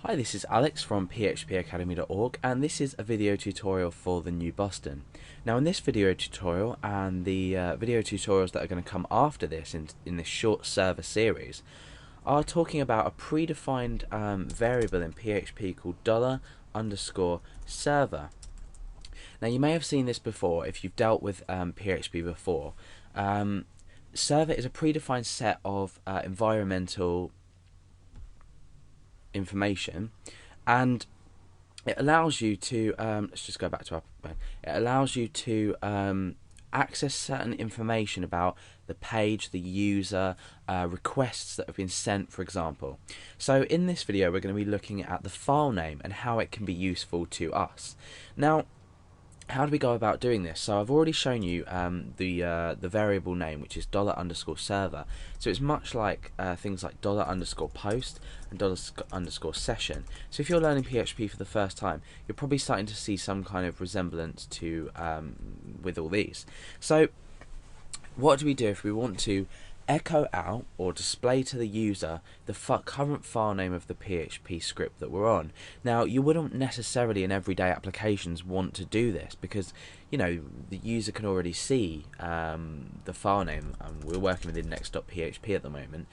Hi, this is Alex from phpacademy.org, and this is a video tutorial for the new Boston. Now in this video tutorial and the video tutorials that are going to come after this in this short server series are talking about a predefined variable in PHP called $_server. Now you may have seen this before if you've dealt with PHP before. Server is a predefined set of environmental information, and it allows you to let's just go back to our it allows you to access certain information about the page, the user, requests that have been sent, for example. So in this video we're going to be looking at the file name and how it can be useful to us. Now, how do we go about doing this? So I've already shown you the variable name, which is $_server. So it's much like things like $_post and $_session. So if you're learning PHP for the first time, you're probably starting to see some kind of resemblance to with all these. So what do we do if we want to echo out or display to the user the current file name of the PHP script that we're on? Now, you wouldn't necessarily in everyday applications want to do this because, you know, the user can already see the file name. We're working with index.php at the moment.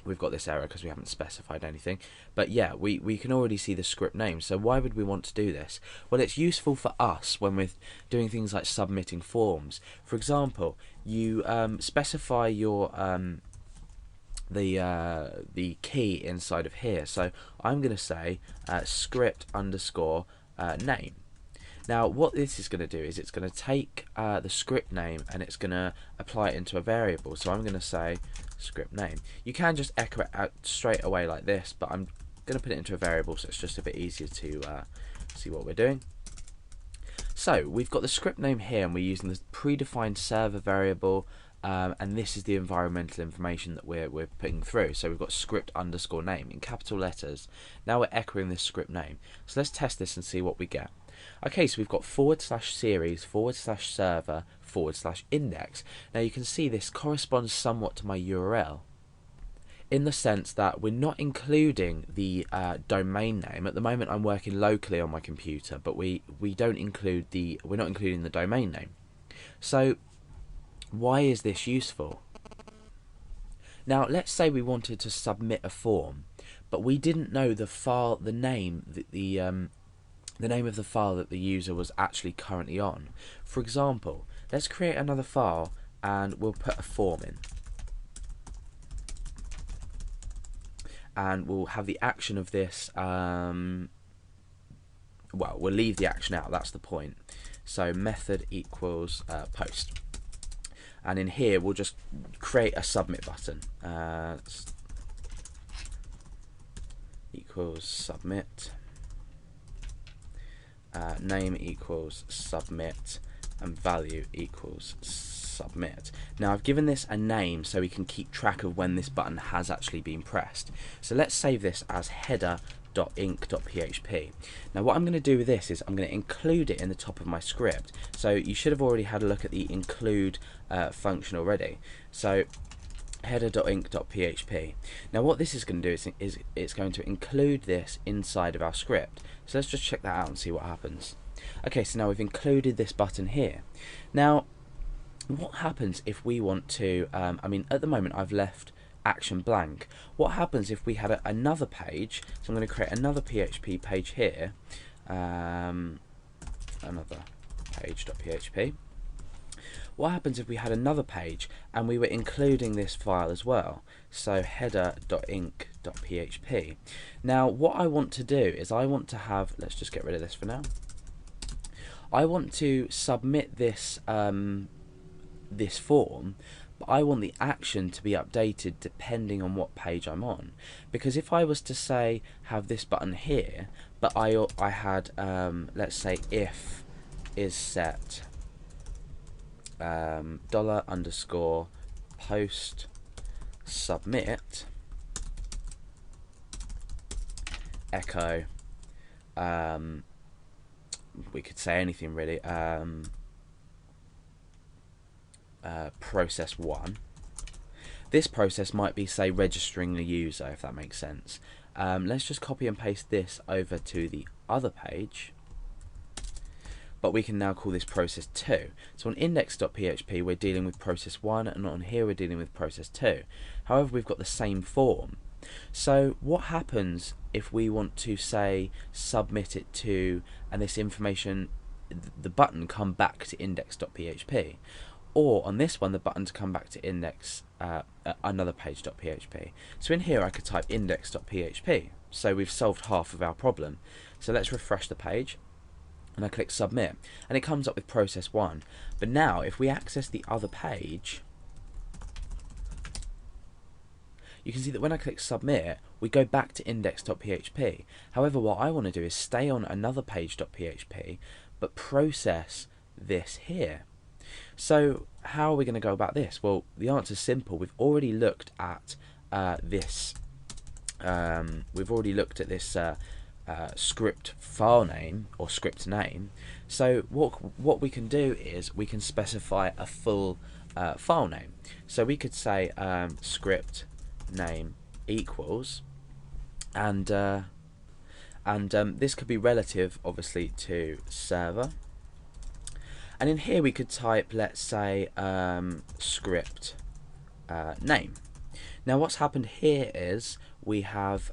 We've got this error because we haven't specified anything, but yeah, we can already see the script name. So why would we want to do this? Well, it's useful for us when we're doing things like submitting forms. For example, you specify your the key inside of here. So I'm going to say script _name. Now what this is going to do is it's going to take the script name and it's going to apply it into a variable. So I'm going to say script name. You can just echo it out straight away like this, but I'm going to put it into a variable so it's just a bit easier to see what we're doing. So we've got the script name here and we're using the predefined server variable, and this is the environmental information that we're putting through. So we've got script _name in capital letters. Now we're echoing this script name. So let's test this and see what we get. Okay, so we've got /series /server /index. Now you can see this corresponds somewhat to my URL in the sense that we're not including the domain name. At the moment I'm working locally on my computer, but we're not including the domain name. So why is this useful? Now let's say we wanted to submit a form, but we didn't know the name of the file that the user was actually currently on. For example, let's create another file and we'll put a form in. And we'll have the action of this, well, we'll leave the action out, that's the point. So method equals post. And in here we'll just create a submit button. Equals submit. Name equals submit, and value equals submit. Now I've given this a name so we can keep track of when this button has actually been pressed. So let's save this as header.inc.php. Now what I'm going to do with this is I'm going to include it in the top of my script. So you should have already had a look at the include function already. So header.inc.php. Now what this is going to do is it's going to include this inside of our script. So let's just check that out and see what happens. Okay, so now we've included this button here. Now what happens if we want to, I mean at the moment I've left action blank. What happens if we had another page? So I'm going to create another PHP page here, another page.php. What happens if we had another page and we were including this file as well? So header.inc.php. Now what I want to do is I want to have, let's just get rid of this for now. I want to submit this this form, but I want the action to be updated depending on what page I'm on. Because if I was to say have this button here, but I had let's say if is set $_post submit echo, we could say anything really, process 1. This process might be, say, registering the user, if that makes sense. let's just copy and paste this over to the other page. But we can now call this process 2. So on index.php we're dealing with process 1, and on here we're dealing with process 2. However, we've got the same form. So what happens if we want to say submit it to, and this information, the button come back to index.php, or on this one the button to come back to index another page.php. So in here I could type index.php. So we've solved half of our problem. So let's refresh the page, and I click submit, and it comes up with process 1. But now if we access the other page, you can see that when I click submit, we go back to index.php. However, what I want to do is stay on another page.php, but process this here. So how are we going to go about this? Well, the answer is simple. We've already looked at this. We've already looked at this script file name or script name. So what we can do is we can specify a full file name. So we could say script name equals, and this could be relative, obviously, to server. And in here we could type, let's say, script name. Now what's happened here is we have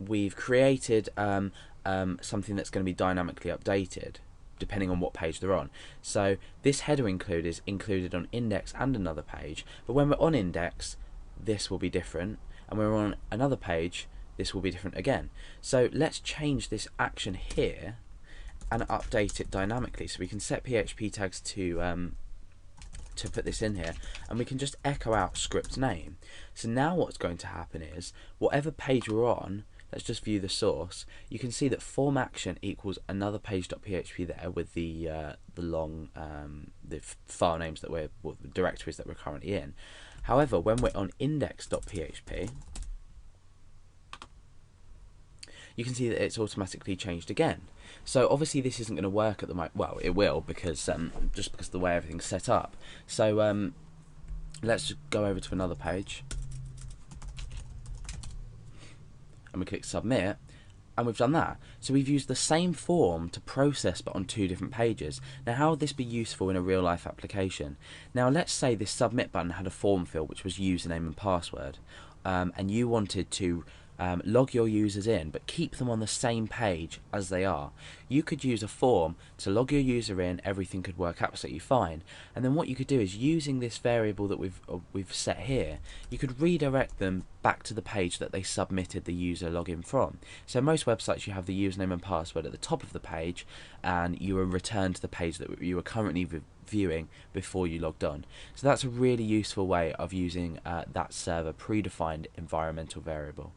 we've created something that's going to be dynamically updated depending on what page they're on. So this header include is included on index and another page, but when we're on index this will be different, and when we're on another page this will be different again. So let's change this action here and update it dynamically. So we can set PHP tags to put this in here, and we can just echo out script name. So now what's going to happen is whatever page we're on, let's just view the source, you can see that form action equals another page.php there with the long the file names that we're, well, the directories that we're currently in. However, when we're on index.php, you can see that it's automatically changed again. So obviously this isn't going to work at the moment. Well, it will, because just because of the way everything's set up. So let's just go over to another page, and we click submit, and we've done that. So we've used the same form to process, but on two different pages. Now how would this be useful in a real life application? Now let's say this submit button had a form field which was username and password, and you wanted to log your users in but keep them on the same page as they are. You could use a form to log your user in, everything could work absolutely fine, and then what you could do is, using this variable that we've set here, you could redirect them back to the page that they submitted the user login from. So most websites you have the username and password at the top of the page, and you will return to the page that you were currently viewing before you logged on. So that's a really useful way of using that server predefined environmental variable.